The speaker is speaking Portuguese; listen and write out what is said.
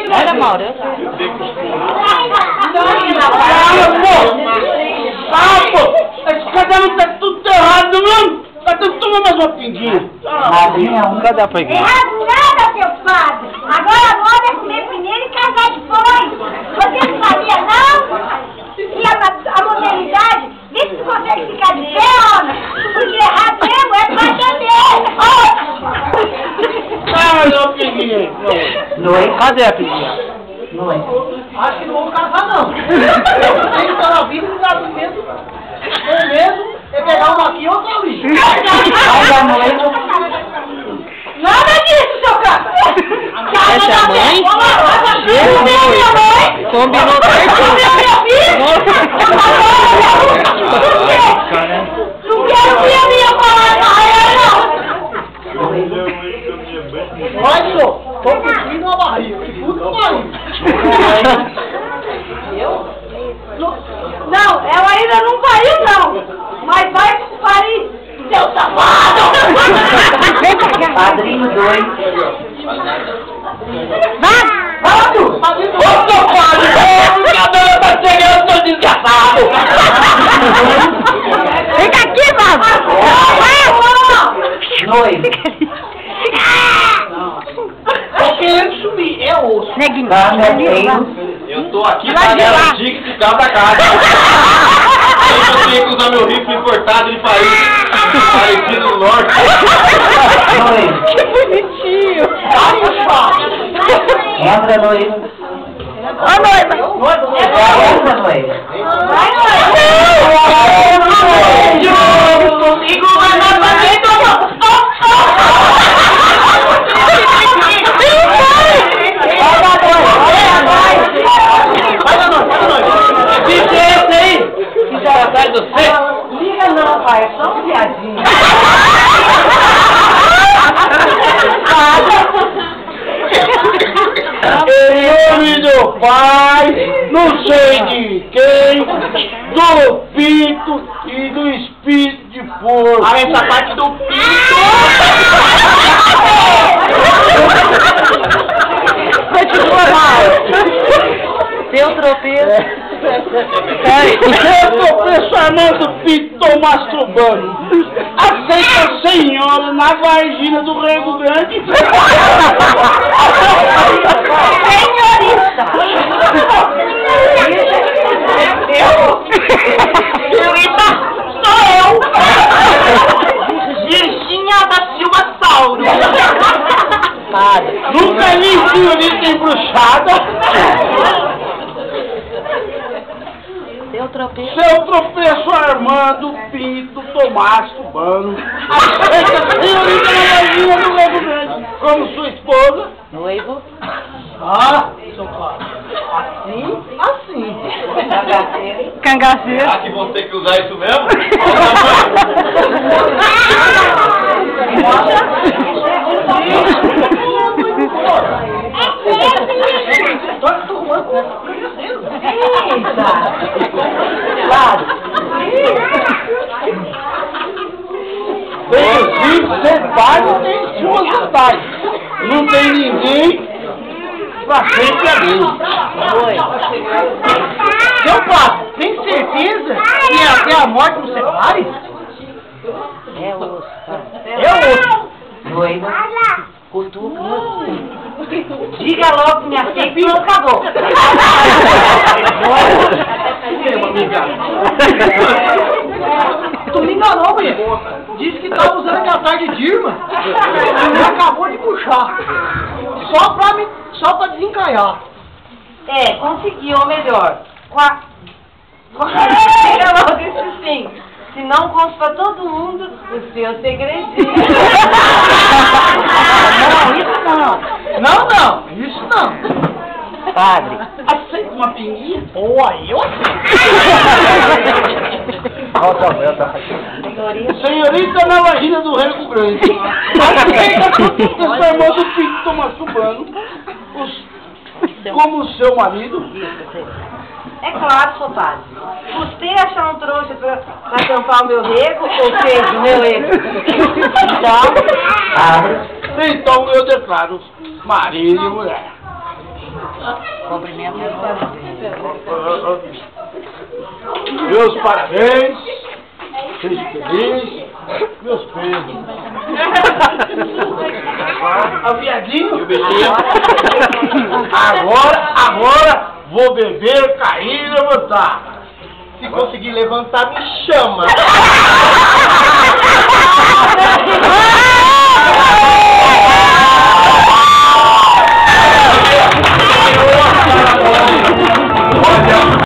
Olha, Mauro, eu esse casamento tá tudo errado, mano. Tá tudo tomando mais uma pinguinha. Cadê a peguinha? Errado nada, seu padre. Agora a moda é comer primeiro e casar depois. Você não sabia, não? E a modernidade, vê se tu consegue ficar de pé, homem. Porque errado mesmo é pra entender. Ah, não, pinguinha. Não, cadê a peguinha? Não é. Acho que não vou casar, não. Tem que estar na vida e não dá mesmo. O mesmo é pegar uma aqui e outra ali. Olha a noiva. Nada disso, seu cara. Essa é a mãe? Combinou Não quero ver a minha palavra, não. Vai, senhor. Tô cumprindo uma barriga. Que puta barriga. Não, ela ainda não pariu, não. Mas vai parir, seu safado. Padrinho 2. Ô, seu padre! Ô, brincadeira, tá chegando, tô desgraçado! Fica aqui, Noivo. Tô querendo sumir. É osso. Neguinho. Eu tô aqui na minha dica de cada casa. Eu tenho que usar meu rifle importado de país parecido do norte. Noivo. Que bonitinho. Entra, noivo. Ó, noiva. Entra, noivo. Vai, vai. Comigo vai na parede. Sai do centro. Liga não, pai. É só um viadinho. Em nome do Pai, não sei de quem, do Pinto e do Espírito de Porco. Ah, essa parte do pinto. Continua mal. Seu tropeço. Eu tô pressionando o Pinto, tô masturbando. Aceita a senhora na vagina do Rego Grande. Senhorita, sou eu. Virgínia da Silva Sauro. Nunca vi senhorita embruxada. Seu tropeço. Seu tropeço Armando Pinto Tomás Tubano. Aceita a senhorita na vagina do Rego Grande como sua esposa. Noivo. Ah, seu pai. Assim. Cangaceiro. Ah, que vão ter que usar isso mesmo? Inclusive, ser padre tem suas vantagens. Não tem ninguém pra sempre a Deus. Seu pai, tem certeza que até a morte nos separe? É osso. É osso. Noivo. Cutuca. Diga logo que minha filha que não acabou. Tu me enganou, mulher. Disse que tava usando a minha tarde de irmã. E acabou de puxar. Só pra desencalhar. É, conseguiu, ou melhor. Diga logo isso sim. Se não conta pra todo mundo o seu segredinho. Não, isso não. Padre. Aceita uma pinguinha? Boa, eu aceito. Senhorita na vagina do Rego Grande. Aceita tudo essa irmã do Pinto Tomás Tubano como seu marido. É claro, seu padre. Você achar um trouxa pra tampar o meu rego, ou fez o meu rego. Então eu declaro marido e mulher. Cumprimento. Meus parabéns. Seja feliz. Meus filhos. A viadinho. E o bichinho? Agora vou beber, cair e levantar. Se conseguir levantar, me chama.